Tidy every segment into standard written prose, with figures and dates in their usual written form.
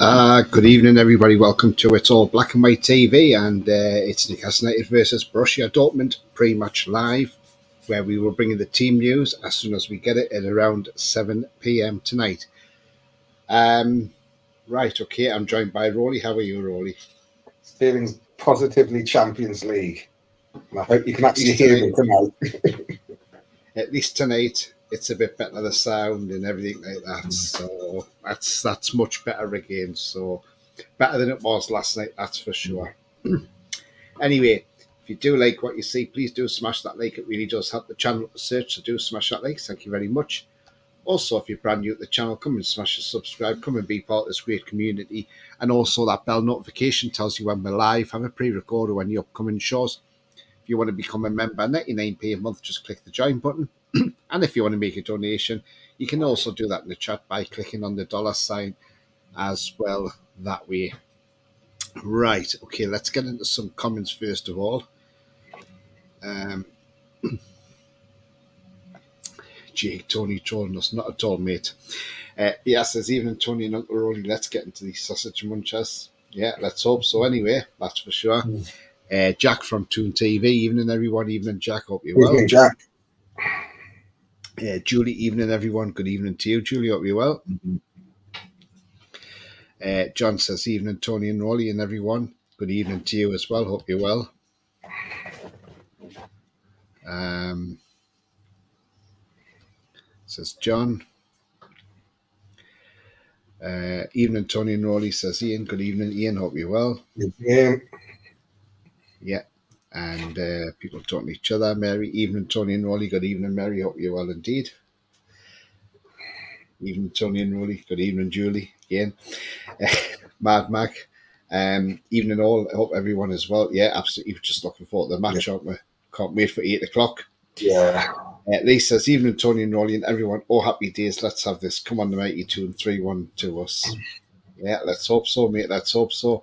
Good evening, everybody. Welcome to It's All Black and White TV, and it's Newcastle United versus Borussia Dortmund pre-match live, where we will bring in the team news as soon as we get it at around 7 p.m. tonight. Right, okay, I'm joined by Roly. How are you, Roly? Feeling positively Champions League. And I hope you can actually hear me tonight. At least tonight, it's a bit better, the sound and everything like that. So that's much better again. So better than it was last night, that's for sure. Anyway, if you do like what you see, please do smash that like. It really does help the channel to search, so do smash that like. Thank you very much. Also, if you're brand new to the channel, come and smash the subscribe. Come and be part of this great community. And also that bell notification tells you when we're live. Have a pre-record or any upcoming shows. If you want to become a member, 99p a month, just click the join button. And if you want to make a donation, you can also do that in the chat by clicking on the $ as well that way. Right, okay, let's get into some comments first of all. Jake, Tony trolling us, not at all, mate. Says evening, Tony and Uncle Roly, let's get into these sausage munchers. Yeah, let's hope so anyway, that's for sure. Jack from Toon TV, evening everyone, evening Jack, hope you're well. Evening Jack. Julie, evening everyone, good evening to you, Julie, hope you're well. John says evening, Tony and Roly and everyone, good evening to you as well, hope you're well. Says John. Evening, Tony and Roly, says Ian. Good evening, Ian. Hope you're well. Yeah. Yeah. And people talking to each other. Mary, evening, Tony and Roly. Good evening, Mary. Hope you're well indeed. Evening, Tony and Roly. Good evening, Julie. Again. Mad Mac. Evening all. I hope everyone is well. Yeah, absolutely. Just looking forward to the match, aren't we? Can't wait for 8 o'clock. Yeah. Lee says, evening, Tony and Roly and everyone. Oh, happy days. Let's have this. Come on, the mighty 2 and 3-1 to us. Yeah, let's hope so, mate. Let's hope so.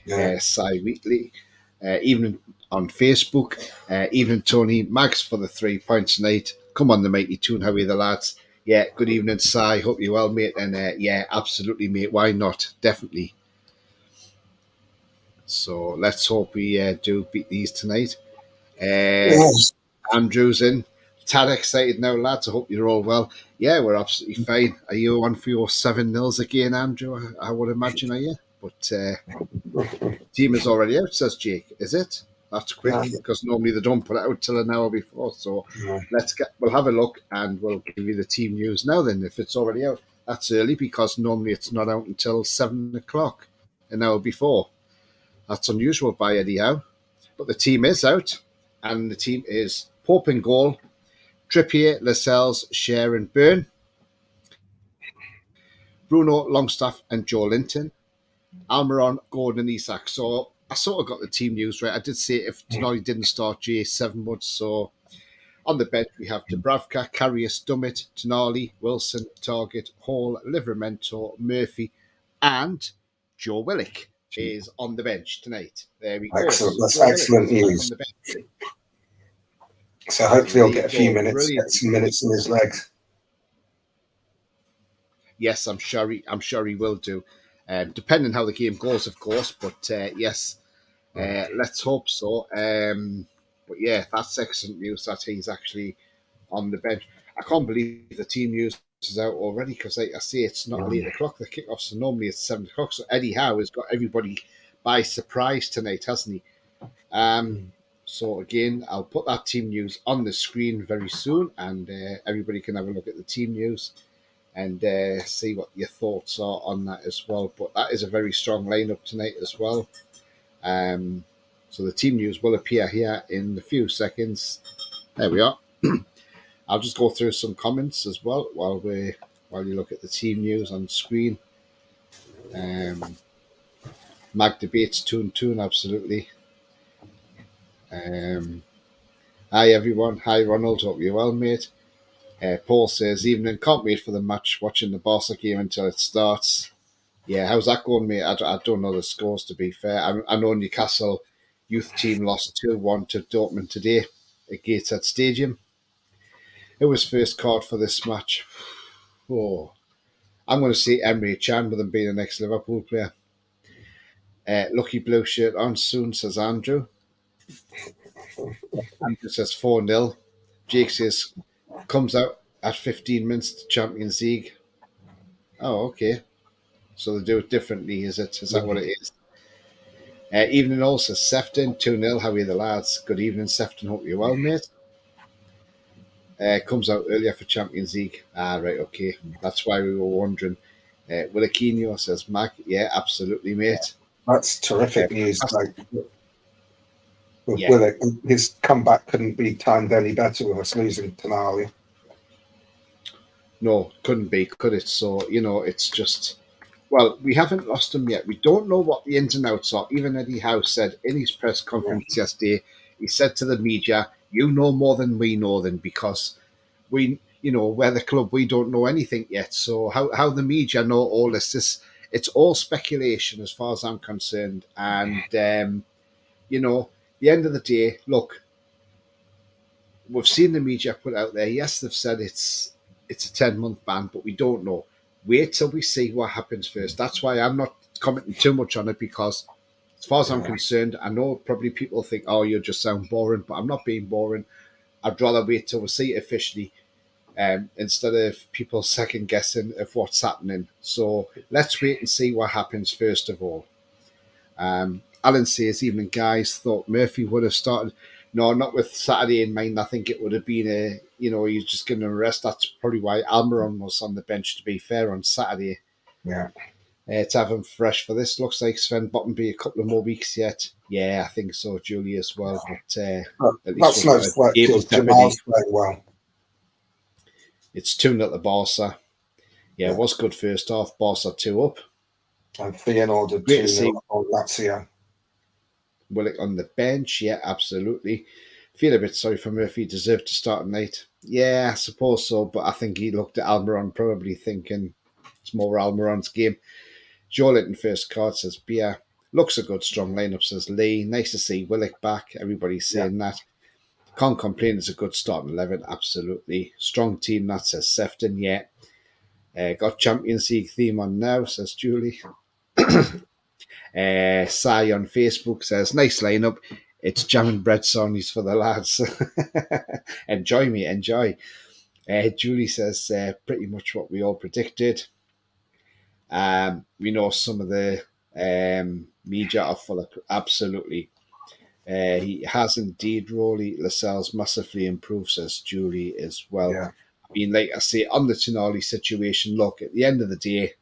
Yeah. Cy Wheatley. Evening on Facebook. Evening, Tony. Max for the 3 points tonight. Come on, the mighty 2. How are you, the lads? Yeah, good evening, Cy. Hope you're well, mate. And yeah, absolutely, mate. Why not? Definitely. So let's hope we do beat these tonight. Yes. Andrew's in. Tad excited now, lads. I hope you're all well. Yeah, we're absolutely fine. Are you on for your 7-0s again, Andrew? I would imagine, are you? But team is already out, says Jake. Is it? That's quick, because normally they don't put it out till an hour before. So we'll have a look and we'll give you the team news now then, if it's already out. That's early because normally it's not out until 7 o'clock, an hour before. That's unusual by Eddie Howe. But the team is out, and the team is Pope in goal, Trippier, Lascelles, Cher and Byrne, Bruno, Longstaff and Joe Linton, Almiron, Gordon and Isak. So I sort of got the team news right. I did say if Tonali didn't start, GA7 would. So on the bench we have Dubravka, Karius, Dummett, Tonali, Wilson, Target, Hall, Livramento, Murphy and Joe Willock is on the bench tonight. There we go. Excellent. That's excellent news. So hopefully he'll get a few minutes, get some minutes in his legs. Yes, I'm sure he will do, depending how the game goes, of course. But yes, let's hope so. But yeah, that's excellent news that he's actually on the bench. I can't believe the team news is out already because, like I say, it's not 8 o'clock. The kickoff, so normally it's 7 o'clock. So Eddie Howe has got everybody by surprise tonight, hasn't he? So again, I'll put that team news on the screen very soon, and everybody can have a look at the team news and see what your thoughts are on that as well. But that is a very strong lineup tonight as well. So the team news will appear here in a few seconds. There we are. I'll just go through some comments as well while you look at the team news on screen. Mag debates Toon, absolutely. Hi everyone. Hi Ronald. Hope you're well, mate. Paul says, evening, can't wait for the match, watching the Barca game until it starts. Yeah, how's that going, mate? I don't know the scores, to be fair. I know Newcastle youth team lost 2-1 to Dortmund today at Gateshead Stadium. It was first card for this match. Oh, I'm going to say Emre Can with him being an ex-Liverpool player. Lucky blue shirt on soon, says Andrew. Andrew says 4-0. Jake says comes out at 15 minutes to Champions League. Oh, okay. So they do it differently, is it? Is that what it is? Evening all says Sefton, 2-0. How are you, the lads? Good evening, Sefton. Hope you're well, mate. Comes out earlier for Champions League. Right, okay. That's why we were wondering. Willikinho says, Mac, yeah, absolutely, mate. That's terrific news. Like, with Yeah. Willock, his comeback couldn't be timed any better with us losing Tonali. No, couldn't be, could it? So, it's just, well, we haven't lost him yet. We don't know what the ins and outs are. Even Eddie Howe said in his press conference yesterday, he said to the media, you know more than we know then, because we're the club, we don't know anything yet. So how the media know all this, it's all speculation as far as I'm concerned. And, the end of the day, look, we've seen the media put out there. Yes, they've said it's a 10-month ban, but we don't know. Wait till we see what happens first. That's why I'm not commenting too much on it, because as far as I'm concerned, I know probably people think, oh, you just sound boring, but I'm not being boring. I'd rather wait till we see it officially, instead of people second guessing of what's happening. So let's wait and see what happens first of all. Alan says, evening guys, thought Murphy would have started. No, not with Saturday in mind. I think it would have been he's just giving him a rest. That's probably why Almiron was on the bench, to be fair, on Saturday. Yeah. To have him fresh for this. Looks like Sven Bottenby a couple of more weeks yet. Yeah, I think so, Julie, as well. But at least that's no sweat because Jamal's playing well. It's 2-0 to Barca. Yeah, it was good first half. Barca 2 up. And Feyenoord did 2-0 on Lazio. Willock on the bench, yeah, absolutely. Feel a bit sorry for Murphy. Deserved to start tonight. Yeah, I suppose so, but I think he looked at Almiron probably thinking it's more Almiron's game. Joe Linton first card, says Bia. Looks a good strong lineup, says Lee. Nice to see Willock back. Everybody's saying that. Can't complain, it's a good starting 11, absolutely. Strong team, that, says Sefton, yeah. Got Champions League theme on now, says Julie. Sai on Facebook says, nice lineup. It's jam and bread songs for the lads. Enjoy, me, enjoy. Julie says, pretty much what we all predicted. We know some of the media are full of, absolutely. He has indeed, Roly. Lascelles massively improved, says Julie as well. Yeah. I mean, like I say, on the Tonali situation, look, at the end of the day,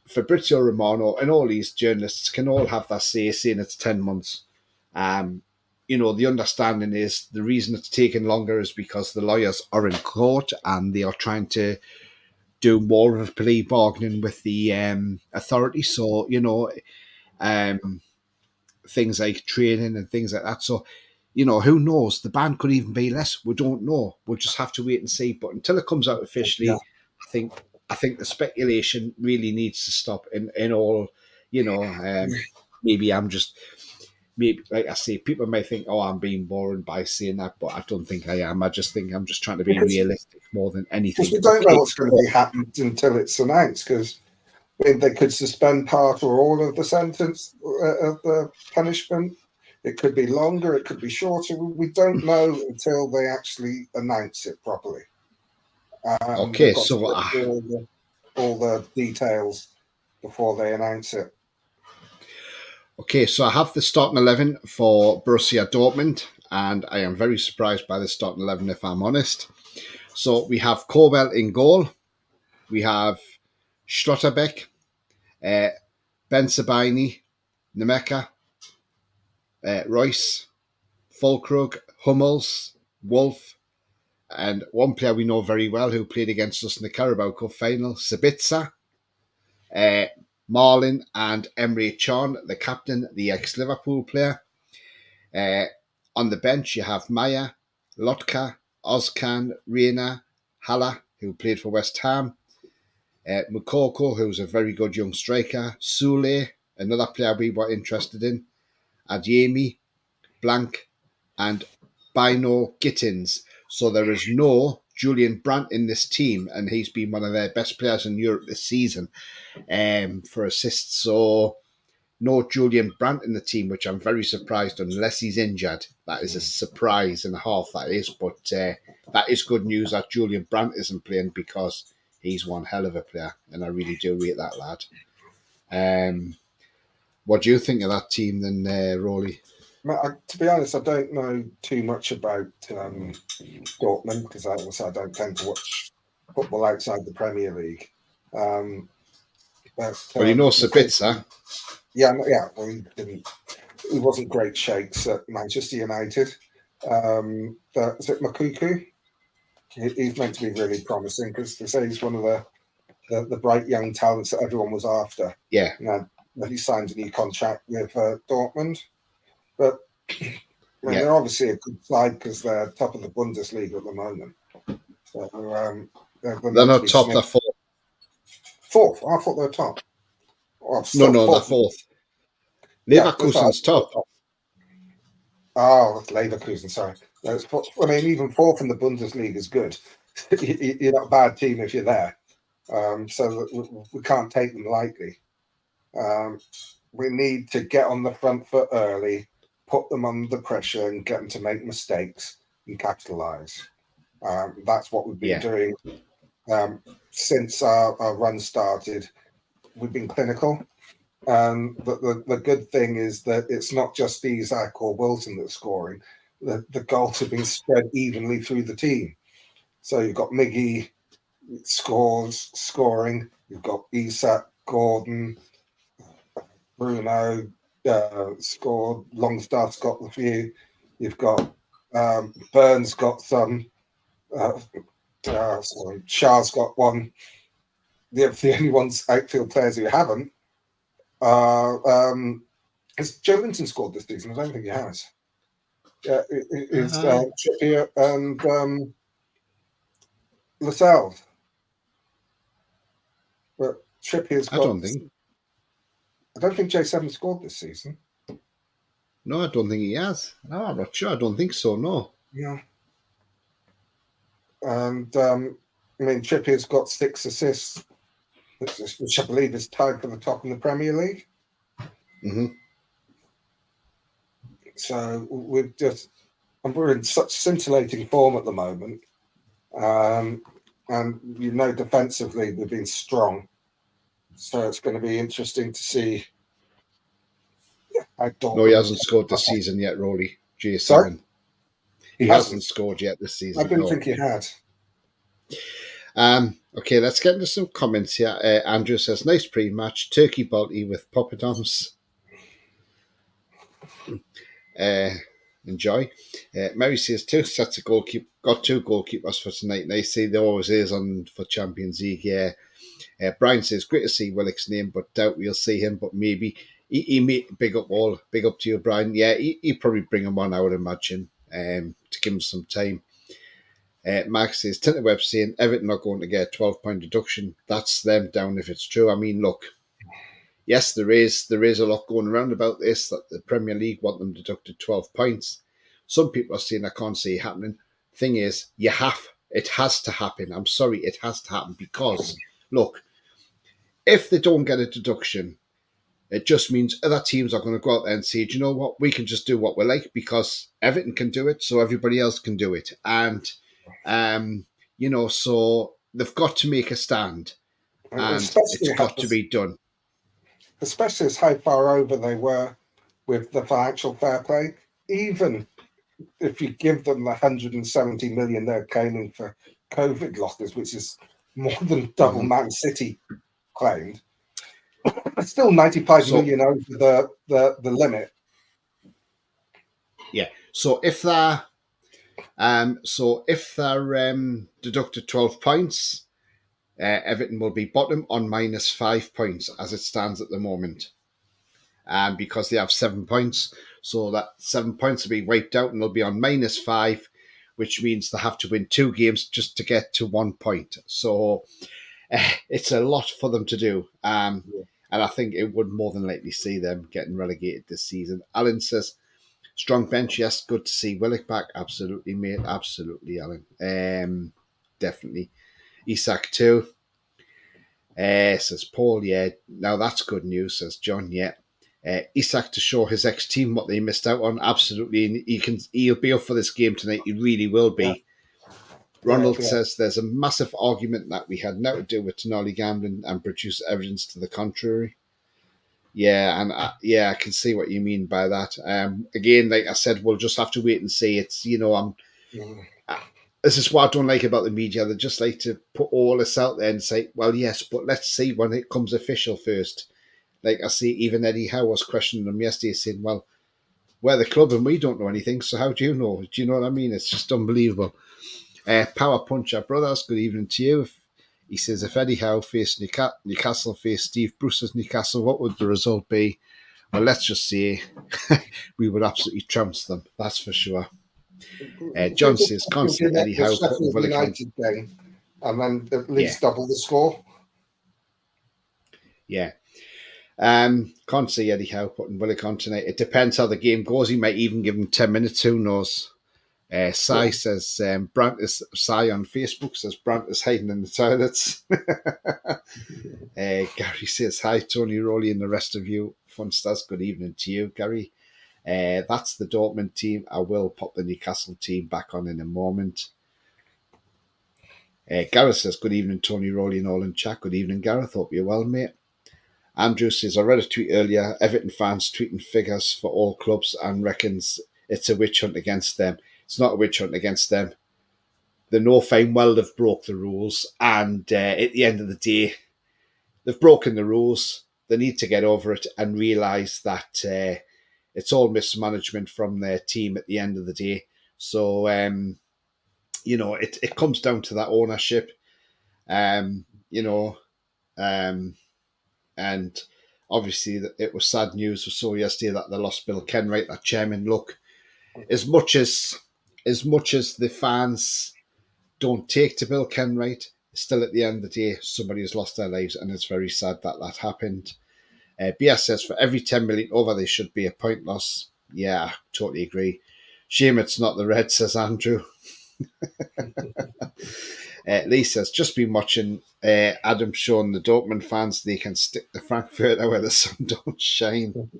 Fabrizio Romano and all these journalists can all have that say, saying it's 10 months. The understanding is the reason it's taking longer is because the lawyers are in court and they are trying to do more of a plea bargaining with the authority. So, things like training and things like that. So, who knows? The ban could even be less. We don't know. We'll just have to wait and see. But until it comes out officially, I think the speculation really needs to stop. In all, maybe like I say, people may think, oh, I'm being boring by saying that, but I don't think I am. I just think I'm just trying to be realistic more than anything. Because we don't know what's going to be happening until it's announced, because they could suspend part or all of the sentence of the punishment. It could be longer, it could be shorter. We don't know until they actually announce it properly. Okay, so all the details before they announce it. Okay, so I have the starting 11 for Borussia Dortmund, and I am very surprised by the starting 11, if I'm honest. So we have Kobel in goal. We have Schlotterbeck, Ben Sabini, Nemeka, Royce, Fulkrug, Hummels, Wolf, and one player we know very well who played against us in the Carabao Cup final, Sabitzer, Marlin and Emre Can, the captain, the ex-Liverpool player. On the bench, you have Maya, Lotka, Ozcan, Reina, Hala, who played for West Ham, Mukoko, who's a very good young striker, Sule, another player we were interested in, Adeyemi, Blank, and Bino Gittins. So there is no Julian Brandt in this team, and he's been one of their best players in Europe this season for assists. So no Julian Brandt in the team, which I'm very surprised unless he's injured. That is a surprise and a half, that is. But that is good news that Julian Brandt isn't playing, because he's one hell of a player, and I really do rate that lad. What do you think of that team then, Roly? To be honest, I don't know too much about Dortmund, because I don't tend to watch football outside the Premier League. Well, you know Sabitzer. Yeah. Well, he wasn't great shakes at Manchester United. Is it Makuku? He's meant to be really promising, because they say he's one of the bright young talents that everyone was after. Yeah. He signed a new contract with Dortmund. But they're obviously a good side, because they're top of the Bundesliga at the moment. So they're not top, they're fourth. Fourth? I thought they were top. No, they're fourth. Leverkusen's top. Oh, Leverkusen, sorry. I mean, even fourth in the Bundesliga is good. You're not a bad team if you're there. So we can't take them lightly. We need to get on the front foot early, put them under pressure, and get them to make mistakes and capitalise. That's what we've been doing since our run started. We've been clinical. But the good thing is that it's not just Isaac or Wilson that's scoring. The goals have been spread evenly through the team. So you've got Miggy scoring. You've got Isak, Gordon, Bruno scored. Longstaff's got the few. You've got Burns got some. Shah's got one. The only ones outfield players who haven't. Has Joe Linton scored this season? I don't think he has. Is Trippier and Lascelles. But Trippier's got... I don't think J7 scored this season. No, I don't think he has. No, I'm not sure. I don't think so, no. Yeah. And, Trippier's got 6 assists, which I believe is tied for the top in the Premier League. Mm-hmm. So we're in such scintillating form at the moment. And defensively we've been strong. So it's going to be interesting to see. No, he hasn't scored this season yet, Roly. J7. Sorry? He hasn't scored yet this season. I didn't think he had. Okay, let's get into some comments here. Andrew says, nice pre-match. Turkey Balti with poppadoms. Enjoy. Mary says, 2 sets of got 2 goalkeepers for tonight. And they say there always is on for Champions League. Yeah. Brian says, great to see Willock's name, but doubt we'll see him. But maybe he may big up to you, Brian. Yeah, he probably bring him on, I would imagine, to give him some time. Max says, Tinter Web saying Everton are going to get a 12-point deduction. That's them down if it's true. I mean, look, yes, there is a lot going around about this, that the Premier League want them deducted 12 points. Some people are saying I can't see it happening. Thing is, it has to happen. I'm sorry, it has to happen, because, look, if they don't get a deduction, it just means other teams are going to go out there and say, do you know what, we can just do what we like, because Everton can do it, so everybody else can do it. And, so they've got to make a stand, and it's got to be done. Especially as how far over they were with the financial fair play. Even if you give them the 170 million they're claiming for COVID losses, which is more than double Man City claimed, it's still 95 million over the limit. Yeah. So if they're deducted 12 points, Everton will be bottom on -5 points as it stands at the moment. Because they have 7 points, so that 7 points will be wiped out and they'll be on -5, which means they have to win 2 games just to get to 1 point. So it's a lot for them to do. And I think it would more than likely see them getting relegated this season. Alan says, strong bench, yes, good to see Willock back. Absolutely, mate. Absolutely, Alan. definitely. Isak too. Says Paul, yeah. Now that's good news, says John, yeah. Isak to show his ex-team what they missed out on, absolutely. And he'll be up for this game tonight. He really will be. Ronald says there's a massive argument that we had now to do with Tonali gambling and produce evidence to the contrary. Yeah, and I can see what you mean by that. Again, like I said, we'll just have to wait and see. It's this is what I don't like about the media. They just like to put all this out there and say, well, yes, but let's see when it comes official first. Like I see, even Eddie Howe was questioning them yesterday, saying, well, we're the club and we don't know anything, so how do you know? Do you know what I mean? It's just unbelievable. Power Puncher Brothers, good evening to you. He says, if Eddie Howe faced Newcastle faced Steve Bruce's Newcastle, what would the result be? Well, let's just say we would absolutely trounce them, that's for sure. John says, can't see Eddie Howe putting United game and then at least double the score. Yeah. Can't see Eddie Howe putting Willock on tonight. It depends how the game goes. He might even give him 10 minutes. Who knows? Sai says, Brant is Sai on Facebook says Brant is hiding in the toilets. Gary says, hi, Tony, Roly, and the rest of you. Fun stars. Good evening to you, Gary. That's the Dortmund team. I will pop the Newcastle team back on in a moment. Gareth says, good evening, Tony, Roly, and all in chat. Good evening, Gareth. Hope you're well, mate. Andrew says, I read a tweet earlier, Everton fans tweeting figures for all clubs and reckons it's a witch hunt against them. It's not a witch hunt against them. They know fine well they've broke the rules, and at the end of the day, they've broken the rules. They need to get over it and realise that it's all mismanagement from their team at the end of the day. So, it comes down to that ownership, and obviously it was sad news we saw yesterday that they lost Bill Kenwright, that chairman. Look, as much as the fans don't take to Bill Kenwright, still at the end of the day, somebody has lost their lives, and it's very sad that happened. BS says, for every 10 million over, there should be a point loss. Yeah, totally agree. Shame it's not the Reds, says Andrew. Lee says, just been watching Adam showing the Dortmund fans they can stick the Frankfurter where the sun don't shine.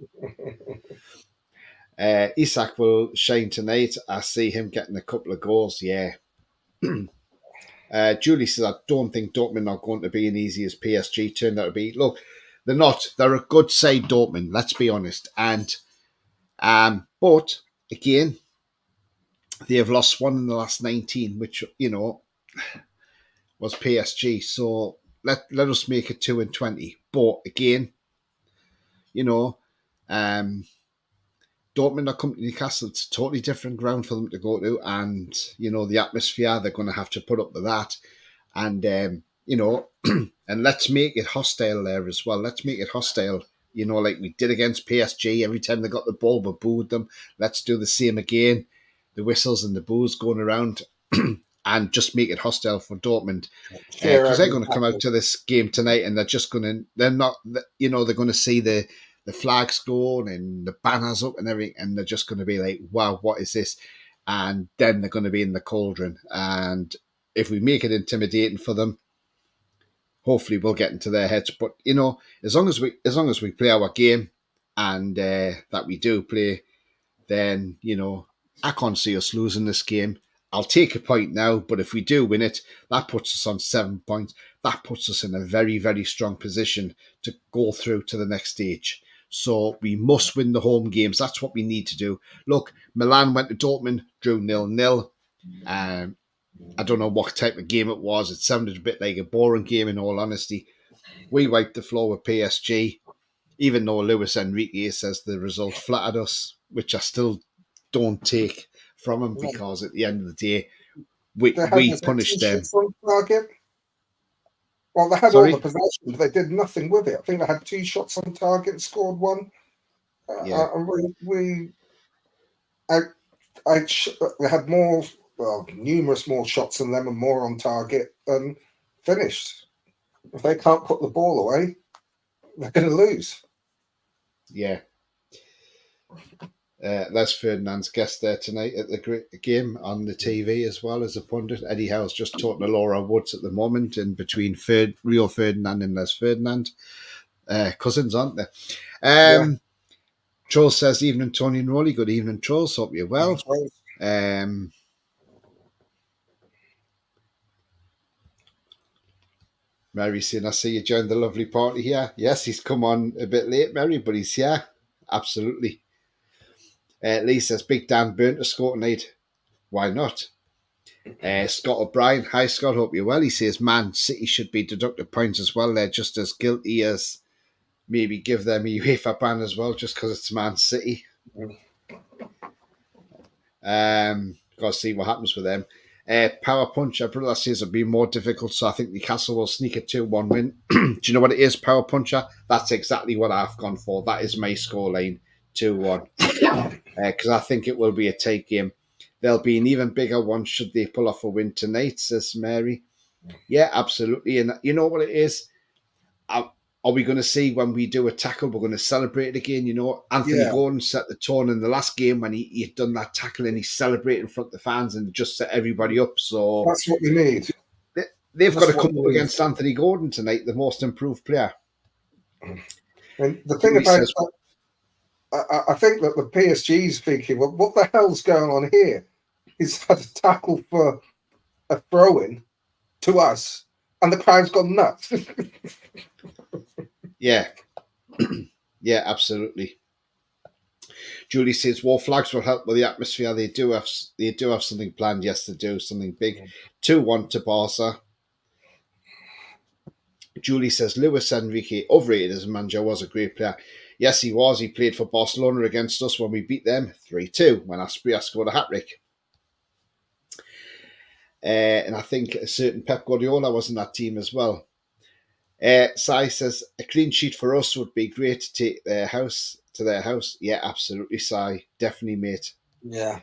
Isak will shine tonight. I see him getting a couple of goals, yeah. Julie says, I don't think Dortmund are going to be as easy as PSG turned out to be. Look, they're not. They're a good side, Dortmund, let's be honest. And but again, they have lost one in the last 19, which, was PSG. So let us make it 2-20. But again, Dortmund are coming to Newcastle. It's a totally different ground for them to go to, and the atmosphere, they're going to have to put up with that. And and let's make it hostile there as well. Let's make it hostile, like we did against PSG. Every time they got the ball, we booed them. Let's do the same again. The whistles and the boos going around, and just make it hostile for Dortmund, because they're going to come out to this game tonight, and they're going to see the flags going and the banners up and everything, and they're just going to be like, wow, what is this? And then they're going to be in the cauldron. And if we make it intimidating for them, hopefully we'll get into their heads. But as long as we play our game, and that we do play, then I can't see us losing this game. I'll take a point now, but if we do win it, that puts us on 7 points. That puts us in a very, very strong position to go through to the next stage. So we must win the home games. That's what we need to do. Look, Milan went to Dortmund, drew 0-0. I don't know what type of game it was. It sounded a bit like a boring game, in all honesty. We wiped the floor with PSG, even though Luis Enrique says the result flattered us, which I still don't take from him, because at the end of the day, we punished them. Well, they had all the possession, but they did nothing with it. I think they had 2 shots on target and scored 1. They had numerous more shots than them and more on target and finished. If they can't put the ball away, they're going to lose. Yeah. Les Ferdinand's guest there tonight at the game on the TV as well as a pundit. Eddie Howe's just talking to Laura Woods at the moment, in between Rio Ferdinand and Les Ferdinand. Cousins, aren't they? Yeah. Trolls says, evening, Tony and Roly. Good evening, Trolls. Hope you're well. Mary's saying, I see you joined the lovely party here. Yes, he's come on a bit late, Mary, but he's here. Absolutely. Lee says, Big Dan burnt a score tonight. Why not? Scott O'Brien. Hi, Scott. Hope you're well. He says, Man City should be deducted points as well. They're just as guilty as maybe give them a UEFA ban as well, just because it's Man City. Got to see what happens with them. Power Punch, brother says it'll be more difficult, so I think Newcastle will sneak a 2-1 win. Do you know what it is, Power Puncher? That's exactly what I've gone for. That is my scoreline, 2-1. Because I think it will be a tight game. There'll be an even bigger one should they pull off a win tonight, says Mary. Yeah, absolutely. And you know what it is? Are we going to see when we do a tackle, we're going to celebrate it again? You know, Anthony Gordon set the tone in the last game when he had done that tackle and he celebrated in front of the fans and just set everybody up. So that's what we need. They've got to come up against Anthony Gordon tonight, the most improved player. And the thing about that, I think that the PSG is thinking, well, what the hell's going on here? He's had a tackle for a throw-in to us, and the crowd's gone nuts. Yeah. Yeah, absolutely. Julie says war flags will help with the atmosphere. They do have something planned. Yes, they do something big. 2-1 to Barca. Julie says Luis Enrique, overrated as a manager, was a great player. Yes, he was. He played for Barcelona against us when we beat them 3-2 when Asprilla scored a hat-trick. And I think a certain Pep Guardiola was in that team as well. Sai says a clean sheet for us would be great to take their house. Yeah, absolutely, Sai. Definitely, mate. Yeah.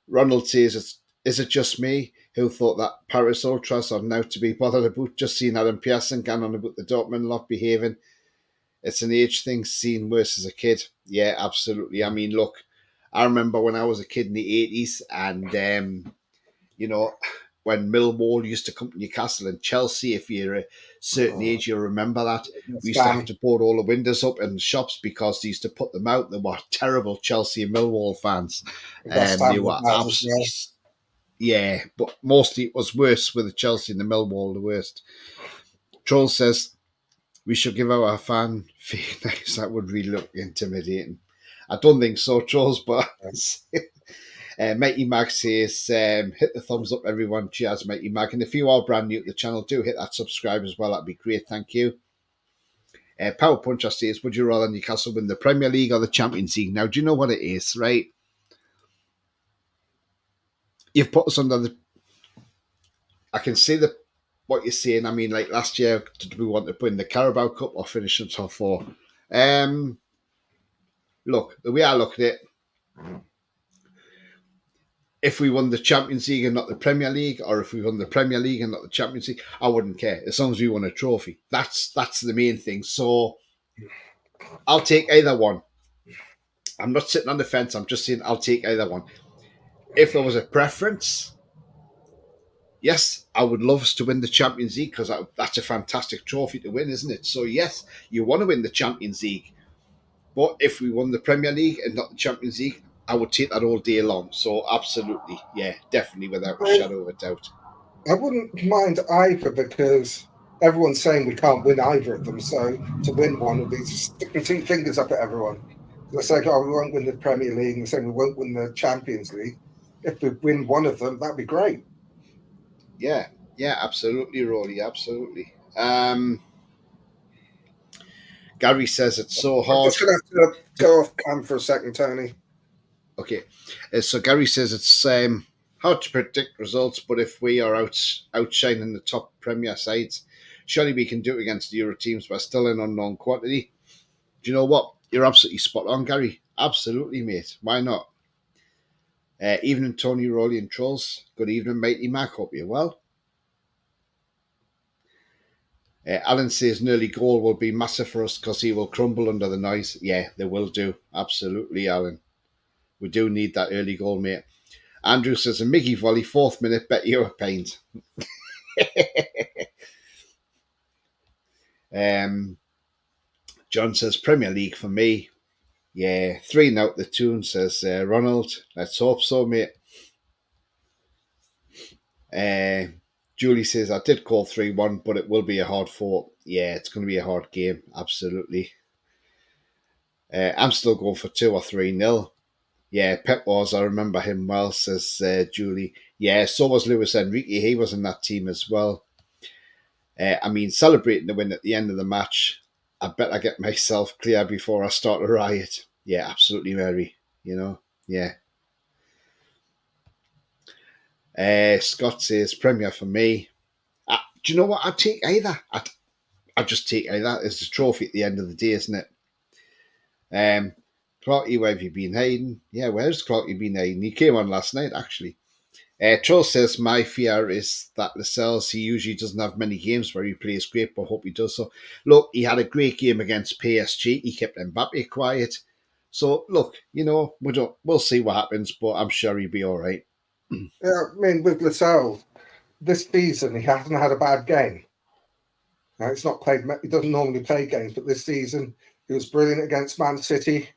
Ronald says, is it just me who thought that Paris Ultras are now to be bothered about? Just seeing Adam Pearson going on about the Dortmund lot behaving. It's an age thing, seen worse as a kid. Yeah, absolutely. I mean, look, I remember when I was a kid in the 80s and, you know, when Millwall used to come to Newcastle and Chelsea, if you're a certain age, you'll remember that. We used to have to board all the windows up in the shops because they used to put them out. They were terrible Chelsea and Millwall fans. They were absolutely... Yeah, but mostly it was worse with the Chelsea and the Millwall, the worst. Troll says, we should give our fan fee names. That would really look intimidating. I don't think so, Trolls, but... Mighty Mag says, hit the thumbs up, everyone. Cheers, Mighty Mag. And if you are brand new to the channel, do hit that subscribe as well. That'd be great. Thank you. Power Puncher says, would you rather Newcastle win the Premier League or the Champions League? Now, do you know what it is, right? You've put us under the... I can see what you're saying. I mean, like last year, did we want to win the Carabao Cup or finish in top 4? Look, the way I look at it, if we won the Champions League and not the Premier League, or if we won the Premier League and not the Champions League, I wouldn't care as long as we won a trophy. That's the main thing. So I'll take either one. I'm not sitting on the fence. I'm just saying I'll take either one. If there was a preference, yes, I would love us to win the Champions League because that's a fantastic trophy to win, isn't it? So yes, you want to win the Champions League. But if we won the Premier League and not the Champions League, I would take that all day long. So absolutely, yeah, definitely without a shadow of a doubt. I wouldn't mind either because everyone's saying we can't win either of them. So to win one would be sticking 2 fingers up at everyone. They're saying, oh, we won't win the Premier League. And they're saying we won't win the Champions League. If we win one of them, that'd be great. Yeah, absolutely, Roly, absolutely. Gary says it's so hard. I'm just going to have to go off cam for a second, Tony. Okay, so Gary says it's hard to predict results, but if we are outshining the top Premier sides, surely we can do it against the Euro teams, but still an unknown quantity. Do you know what? You're absolutely spot on, Gary. Absolutely, mate. Why not? Evening, Tony, Roly, and Trolls. Good evening, Mighty Mac. Hope you're well. Alan says an early goal will be massive for us because he will crumble under the noise. Yeah, they will do. Absolutely, Alan. We do need that early goal, mate. Andrew says a Mickey volley, 4th minute, bet you a paint. John says Premier League for me. Yeah, 3 now the tune, says Ronald. Let's hope so, mate. Julie says, I did call 3-1, but it will be a hard fought. Yeah, it's going to be a hard game. Absolutely. I'm still going for 2 or 3-0. Yeah, Pep was, I remember him well, says Julie. Yeah, so was Luis Enrique. He was in that team as well. I mean, celebrating the win at the end of the match, I bet I get myself clear before I start a riot. Yeah, absolutely, Mary. Yeah. Scott says Premier for me. Do you know what? I'd take either. I'd just take either. It's a trophy at the end of the day, isn't it? Clarky, where have you been hiding? Yeah, where's Clarky been hiding? He came on last night, actually. Troll says, my fear is that Lascelles, he usually doesn't have many games where he plays great, but hope he does so. Look, he had a great game against PSG. He kept Mbappe quiet. So, look, we'll see what happens, but I'm sure he'll be all right. Yeah, I mean, with Lascelles, this season he hasn't had a bad game. Now, it's not played. He doesn't normally play games, but this season he was brilliant against Man City.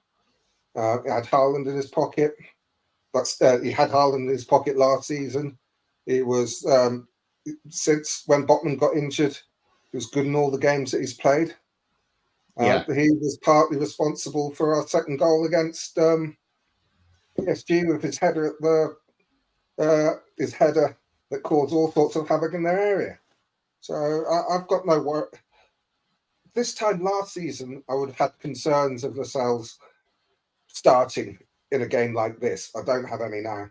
He had Haaland in his pocket. He had Haaland in his pocket last season. He was since when Botman got injured, he was good in all the games that he's played. Yeah. He was partly responsible for our second goal against PSG with his header at his header that caused all sorts of havoc in their area. So I've got no worry. This time last season, I would have had concerns of Lascelles starting in a game like this. I don't have any now.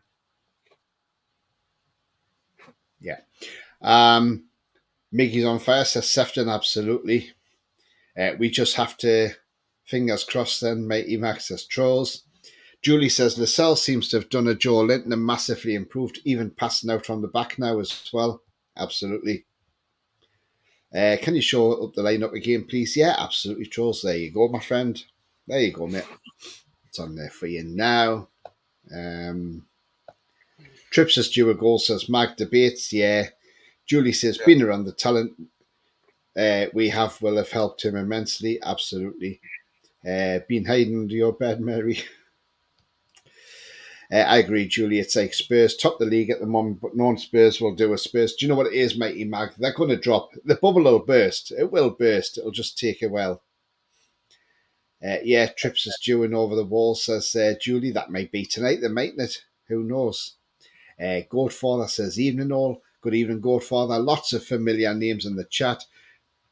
Yeah. Mickey's on fire, says Sefton, absolutely. We just have to, fingers crossed then, Matey Max says Trolls. Julie says Lascelles seems to have done a Joe Linton and massively improved, even passing out from the back now as well. Absolutely. Can you show up the lineup again, please? Yeah, absolutely, Trolls. There you go, my friend. There you go, mate. It's on there for you now. Trips says Due a goal, says Mag debates. Yeah. Julie says being around the talent we will have helped him immensely. Absolutely. Been hiding under your bed, Mary. I agree, Julie. It's like Spurs top the league at the moment, but non-Spurs will do a Spurs. Do you know what it is, Mighty Mag? They're going to drop. The bubble will burst. It will burst. It'll just take a while. Trips is dewing over the wall, says Julie. That might be tonight, then, mightn't it? Who knows? Goatfather says, evening all. Good evening, Goatfather. Lots of familiar names in the chat.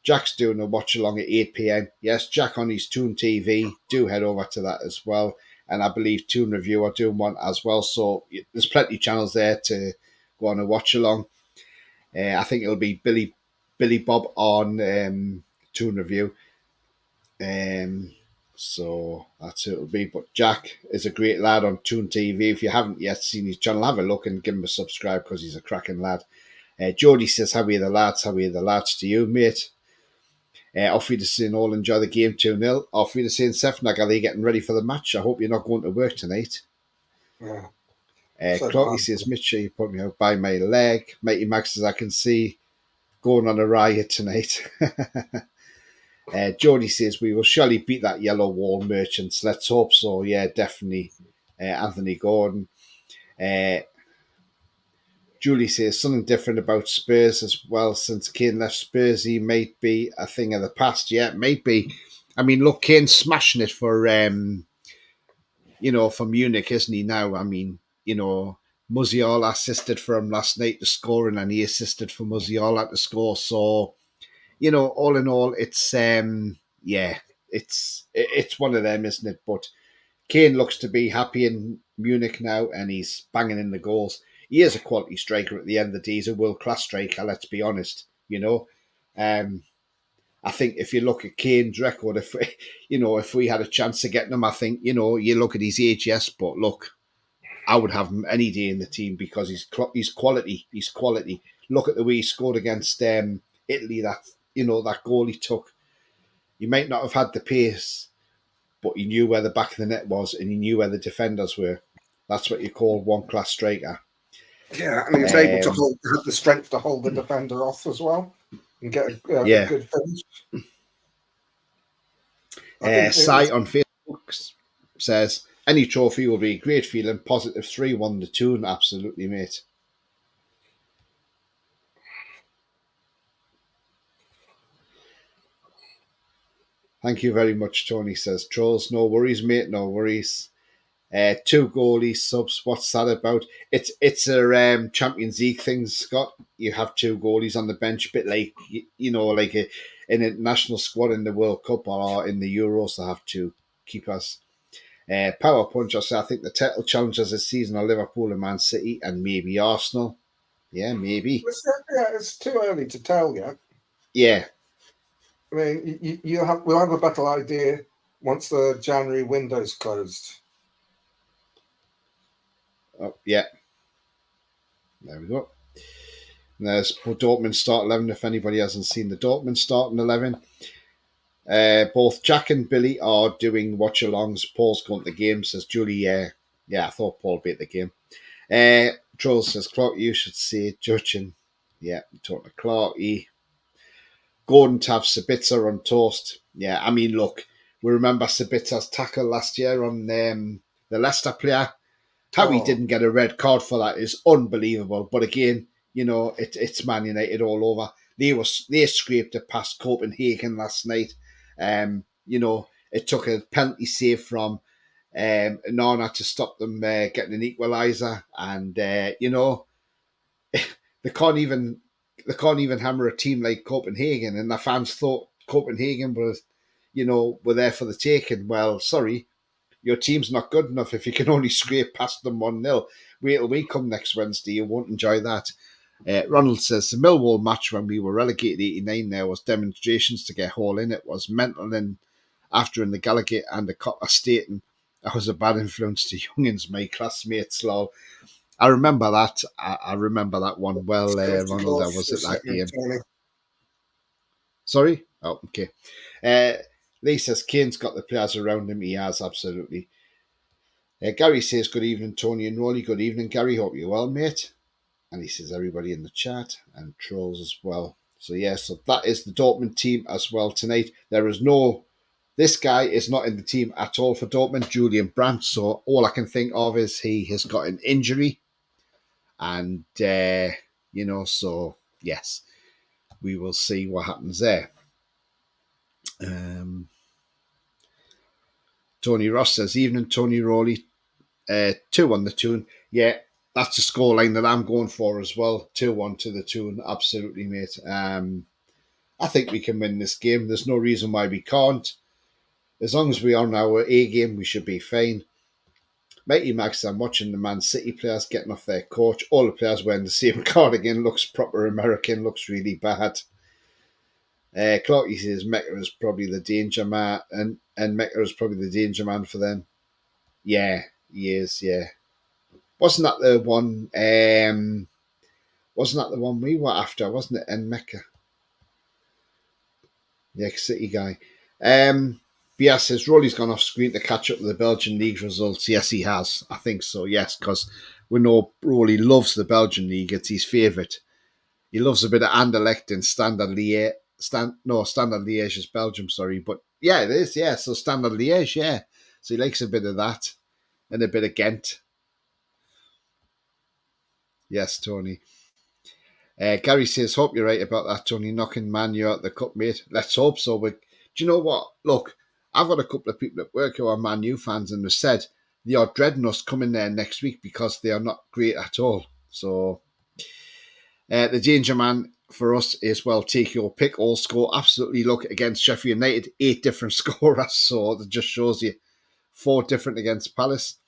Jack's doing a watch along at 8 p.m. Yes, Jack on his Toon TV. Do head over to that as well. And I believe Toon Review are doing one as well. So there's plenty of channels there to go on and watch along. I think it'll be Billy Bob on Toon Review. So that's who it'll be. But Jack is a great lad on Toon TV. If you haven't yet seen his channel, have a look and give him a subscribe because he's a cracking lad. Jody says, how are you the lads? How are you the lads to you, mate? Off you to saying all enjoy the game 2-0. Off you to saying Sefnag, are they getting ready for the match? I hope you're not going to work tonight. Yeah. Clarky says, Mitchell, you put me out by my leg. Mighty Max says, I can see going on a riot tonight. Jody says, we will surely beat that yellow wall merchants. Let's hope so. Yeah, definitely. Anthony Gordon. Julie says something different about Spurs as well. Since Kane left Spurs, he might be a thing of the past. Yeah, it might be. I mean, look, Kane's smashing it for Munich, isn't he now? I mean, Musiala assisted for him last night to scoring, and he assisted for Musiala to score. So, all in all, it's it's one of them, isn't it? But Kane looks to be happy in Munich now, and he's banging in the goals. He is a quality striker at the end of the day. He's a world-class striker, let's be honest, I think if you look at Kane's record, if we had a chance of getting him, I think, you look at his age, yes, but look, I would have him any day in the team because he's quality. He's quality. Look at the way he scored against Italy that goal he took. He might not have had the pace, but he knew where the back of the net was and he knew where the defenders were. That's what you call one-class striker. Yeah, and he was able to Um, have the strength to hold the defender off as well and get a yeah. good finish. I think it Sai was. on Facebook says, any trophy will be a great feeling. Positive 3-1 the tune. Absolutely, mate. Thank you very much, Tony says. Trolls, no worries, mate, no worries. Two goalies subs. What's that about? It's a Champions League thing, Scott. You have two goalies on the bench, bit like like an international squad in the World Cup or in the Euros. They have two keepers. Power punch. I think the title challengers this season are Liverpool and Man City, and maybe Arsenal. Yeah, maybe. It's too early to tell yet. Yeah. I mean, we'll have a better idea once the January window's closed. Oh, yeah. There we go. And there's Dortmund start 11. If anybody hasn't seen the Dortmund starting 11. Both Jack and Billy are doing watch alongs. Paul's going to the game, says Julie. Yeah, I thought Paul beat the game. Troll says, Clark, you should see it, judging. Yeah, talking to Clarky. Gordon to have Sabitzer on toast. Yeah, I mean, look, we remember Sabitzer's tackle last year on the Leicester player. How he didn't get a red card for that is unbelievable. But again, it's Man United all over. They scraped it past Copenhagen last night. It took a penalty save from Nana to stop them getting an equaliser, and they can't even hammer a team like Copenhagen, and the fans thought Copenhagen was, were there for the taking. Well, sorry, your team's not good enough if you can only scrape past them 1-0. Wait till we come next Wednesday, you won't enjoy that. Ronald says the Millwall match when we were relegated 89 there was demonstrations to get Hall in. It was mental, and after in the Gallagher and the Copper stating I was a bad influence to youngins, my classmates. Lol. I remember that. I remember that one well, Ronald. I was at that game. Sorry? Oh, okay. Lee says Kane's got the players around him. He has, absolutely. Gary says, good evening, Tony and Roly. Good evening, Gary. Hope you're well, mate. And he says, everybody in the chat and trolls as well. So, yeah, so that is the Dortmund team as well tonight. This guy is not in the team at all for Dortmund, Julian Brandt. So all I can think of is he has got an injury. And, so yes, we will see what happens there. Tony Ross says, evening, Tony Roly. 2 on the tune. Yeah, that's a scoreline that I'm going for as well. 2-1 to the tune. Absolutely, mate. I think we can win this game. There's no reason why we can't. As long as we are on our A game, we should be fine. Mighty Max, I'm watching the Man City players getting off their coach. All the players wearing the same cardigan. Looks proper American. Looks really bad. Clarky says Mecca is probably the danger man, and Mecca is probably the danger man for them. Yeah, he is. Yeah, wasn't that the one? Wasn't that the one we were after? Wasn't it? And Mecca, the ex-City guy. Bias says Rolly's gone off screen to catch up with the Belgian league results. Yes, he has. I think so. Yes, because we know Rolly loves the Belgian league. It's his favourite. He loves a bit of Anderlecht and Standard Liège. Standard Liège is Belgium, sorry. But yeah, it is, yeah. So Standard Liège, yeah. So he likes a bit of that and a bit of Ghent. Yes, Tony. Gary says, hope you're right about that, Tony. Knocking Man U out the cup, mate. Let's hope so. But do you know what? Look, I've got a couple of people at work who are Man U fans and have said they are dreading us coming there next week because they are not great at all. So the danger man for us is, well, take your pick, all score. Absolutely, look, against Sheffield United, 8 different scorers. So that just shows you 4 different against Palace.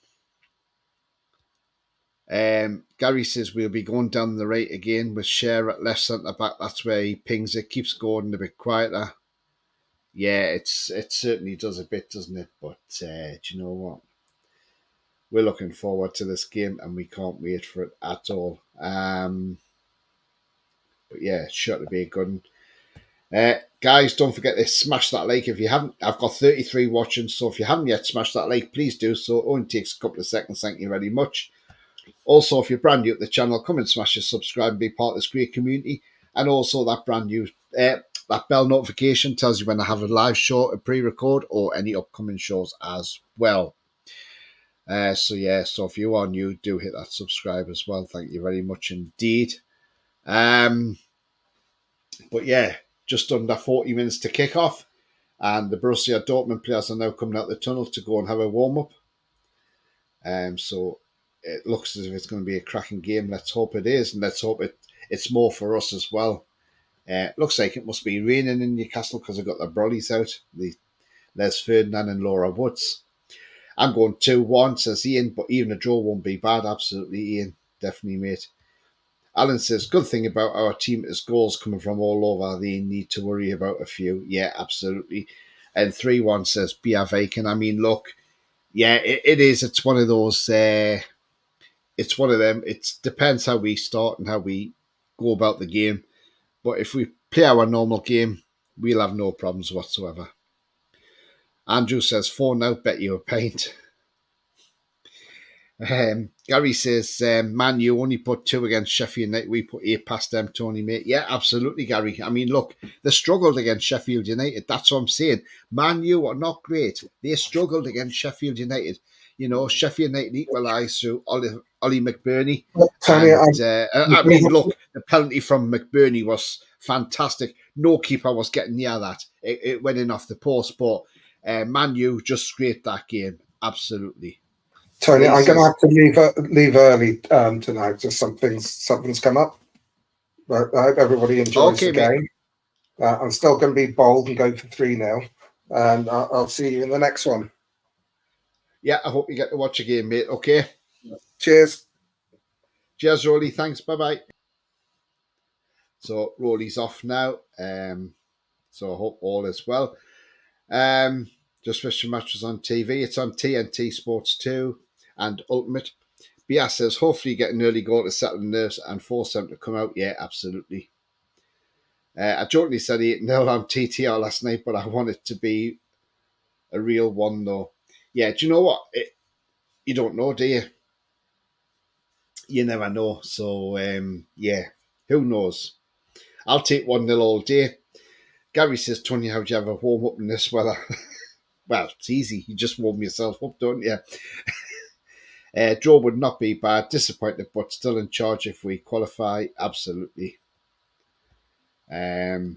Gary says we'll be going down the right again with Cher at left centre back. That's where he pings it, keeps going a bit quieter. Yeah, it certainly does a bit, doesn't it? But do you know what? We're looking forward to this game and we can't wait for it at all. But yeah, it's sure to be a good one. Guys, don't forget to smash that like if you haven't. I've got 33 watching, so if you haven't yet smashed that like, please do so. It only takes a couple of seconds. Thank you very much. Also, if you're brand new at the channel, come and smash the subscribe and be part of this great community. And also that brand new that bell notification tells you when I have a live show, a pre-record, or any upcoming shows as well. So if you are new, do hit that subscribe as well. Thank you very much indeed. But yeah, just under 40 minutes to kick off, and the Borussia Dortmund players are now coming out the tunnel to go and have a warm-up. So it looks as if it's going to be a cracking game. Let's hope it is, and let's hope it's more for us as well. Looks like it must be raining in Newcastle because they've got their brollies out, the Les Ferdinand and Laura Woods. I'm going 2-1, says Ian, but even a draw won't be bad. Absolutely, Ian. Definitely, mate. Alan says, good thing about our team is goals coming from all over. They need to worry about a few. Yeah, absolutely. And 3-1 says, Bia Vacant. I mean, look, yeah, it is. It's one of those, it's one of them. It depends how we start and how we go about the game. But if we play our normal game, we'll have no problems whatsoever. Andrew says, 4 now, bet you a pint. Gary says, man, you only put 2 against Sheffield United. We put 8 past them, Tony, mate. Yeah, absolutely, Gary. I mean, look, they struggled against Sheffield United. That's what I'm saying. Man, you are not great. They struggled against Sheffield United. You know, Sheffield United equalised through Ollie McBurney. Tony, I mean, look, the penalty from McBurney was fantastic. No keeper was getting near that. It went in off the post, but Man U just scraped that game. Absolutely. Tony, I'm going to have to leave early tonight. Just something's come up. But I hope everybody enjoys the game. I'm still going to be bold and go for 3-0. And I'll see you in the next one. Yeah, I hope you get to watch a game, mate. Okay. Cheers. Cheers, Roly. Thanks. Bye-bye. So Roly's off now. So I hope all is well. Just Fisher matches on TV. It's on TNT Sports 2 and Ultimate. Bia says, hopefully get an early goal to settle the nerves and force them to come out. Yeah, absolutely. I jokingly said 8-0 on TTR last night, but I want it to be a real one, though. Yeah, do you know what? You don't know, do you? You never know. So, yeah, who knows? I'll take 1-0 all day. Gary says, Tony, how do you have a warm-up in this weather? Well, it's easy. You just warm yourself up, don't you? Draw would not be bad. Disappointed, but still in charge if we qualify. Absolutely. I've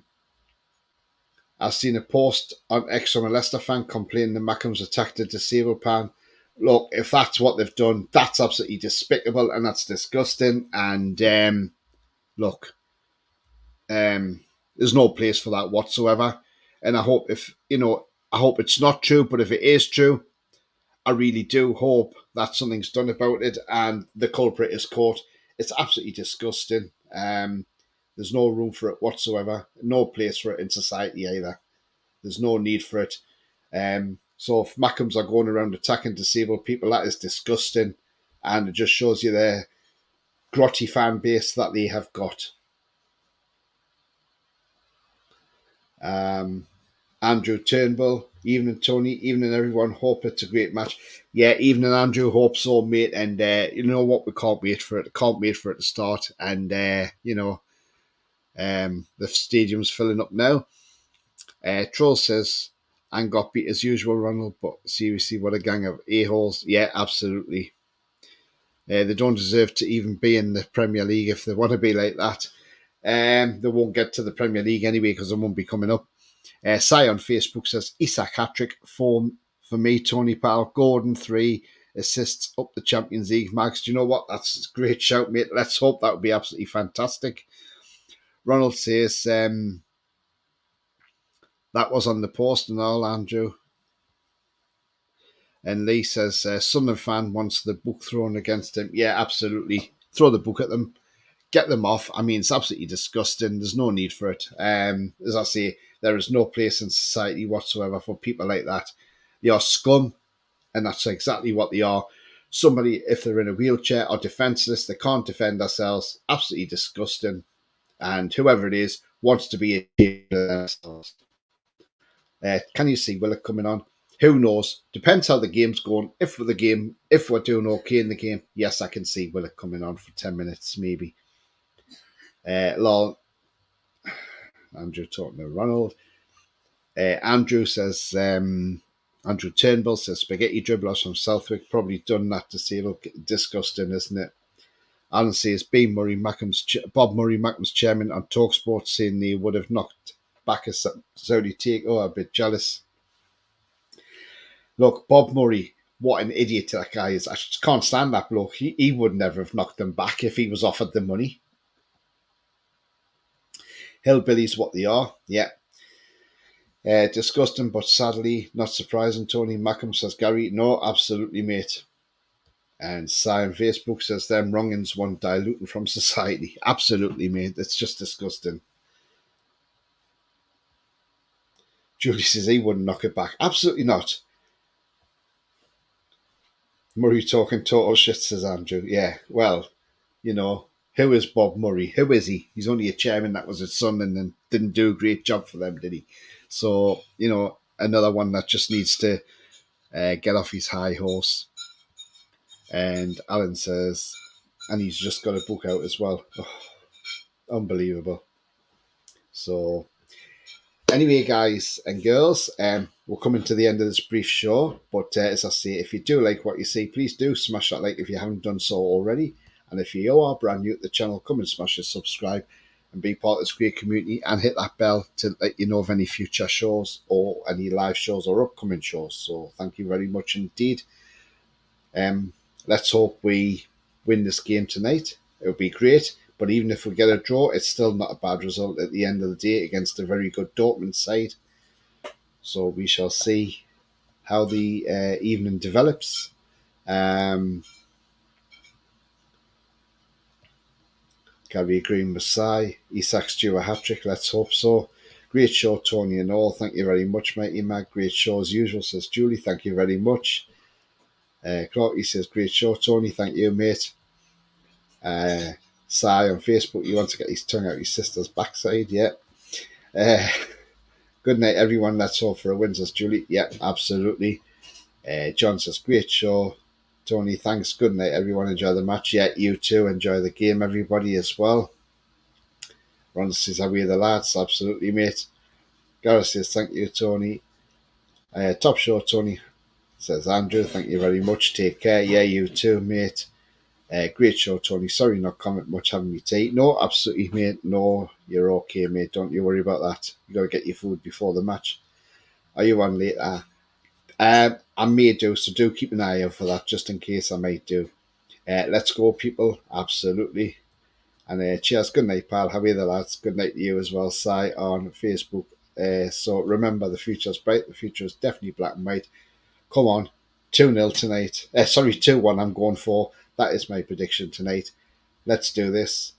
seen a post on X from a Leicester fan complaining that Mackham's attacked a disabled pan. Look, if that's what they've done, that's absolutely despicable and that's disgusting. And look, there's no place for that whatsoever. And I hope I hope it's not true, but if it is true, I really do hope that something's done about it and the culprit is caught. It's absolutely disgusting. There's no room for it whatsoever. No place for it in society either. There's no need for it. So if Mackhams are going around attacking disabled people, that is disgusting. And it just shows you the grotty fan base that they have got. Andrew Turnbull, evening Tony, evening everyone. Hope it's a great match. Yeah, evening Andrew. Hope so, mate. And you know what? We can't wait for it. Can't wait for it to start. And the stadium's filling up now. Troll says, and got beat as usual, Ronald, but seriously, what a gang of a-holes. Yeah, absolutely. They don't deserve to even be in the Premier League if they want to be like that. They won't get to the Premier League anyway because they won't be coming up. Sai on Facebook says, Isak hat-trick for me, Tony Powell. Gordon 3 assists up the Champions League. Max, do you know what? That's a great shout, mate. Let's hope that would be absolutely fantastic. Ronald says, that was on the post and all, Andrew. And Lee says, Sunderland fan wants the book thrown against him. Yeah, absolutely. Throw the book at them. Get them off. I mean, it's absolutely disgusting. There's no need for it. As I say, there is no place in society whatsoever for people like that. They are scum, and that's exactly what they are. Somebody, if they're in a wheelchair or defenceless, they can't defend themselves. Absolutely disgusting. and whoever it is wants to be a cheerleader themselves. Can you see Willock coming on? Who knows? Depends how the game's going. If we're doing okay in the game, yes, I can see Willock coming on for 10 minutes, maybe. Lol, Andrew talking to Ronald. Andrew says, Andrew Turnbull says, spaghetti dribblers from Southwick, probably done that to see it. Disgusting, isn't it? Alan says, Bob Murray Mackham's chairman on TalkSport, saying they would have knocked back a Saudi take. Oh, a bit jealous. Look, Bob Murray, what an idiot that guy is. I just can't stand that bloke. He would never have knocked them back if he was offered the money. Hillbillies, what they are, yeah. Disgusting, but sadly not surprising. Tony Mackham says, Gary, no, absolutely, mate. And Cy on Facebook says, them wrongins want diluting from society. Absolutely, mate. It's just disgusting. Julie says he wouldn't knock it back. Absolutely not. Murray talking total shit, says Andrew. Yeah, well, you know, who is Bob Murray? Who is he? He's only a chairman. That was his son, and then didn't do a great job for them, did he? So, you know, another one that just needs to get off his high horse. And Alan says, and he's just got a book out as well. Oh, unbelievable. So, anyway, guys and girls, we're coming to the end of this brief show. But as I say, if you do like what you see, please do smash that like if you haven't done so already. And if you are brand new to the channel, come and smash the subscribe and be part of this great community, and hit that bell to let you know of any future shows or any live shows or upcoming shows. So thank you very much indeed. Let's hope we win this game tonight. It would be great. But even if we get a draw, it's still not a bad result at the end of the day against a very good Dortmund side. So we shall see how the evening develops. Gary Green Messiah, Isak's due a hat-trick, let's hope so. Great show, Tony and all. Thank you very much, matey Mag. Great show as usual, says Julie. Thank you very much. Clarky says, great show, Tony. Thank you, mate. Sai on Facebook, you want to get his tongue out his sister's backside? Yeah. Good night, everyone. Let's hope for a win, says Julie. Yeah, absolutely. John says, great show. Tony, thanks. Good night, everyone. Enjoy the match. Yeah, you too. Enjoy the game, everybody, as well. Ron says, are we the lads? Absolutely, mate. Gareth says, thank you, Tony. Top show, Tony, says Andrew. Thank you very much. Take care. Yeah, you too, mate. Great show, Tony. Sorry not comment much having me tea. No, absolutely, mate. No, you're okay, mate. Don't you worry about that. You got to get your food before the match. Are you on later? I may do, so do keep an eye out for that, just in case I might do. Let's go, people. Absolutely. And cheers. Good night, pal. How are you, lads? Good night to you as well, Si, on Facebook. So remember, the future's bright. The future is definitely black and white. Come on. 2-0 tonight. 2-1 I'm going for. That is my prediction tonight. Let's do this.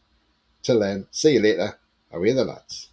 Till then, see you later. How are you, lads?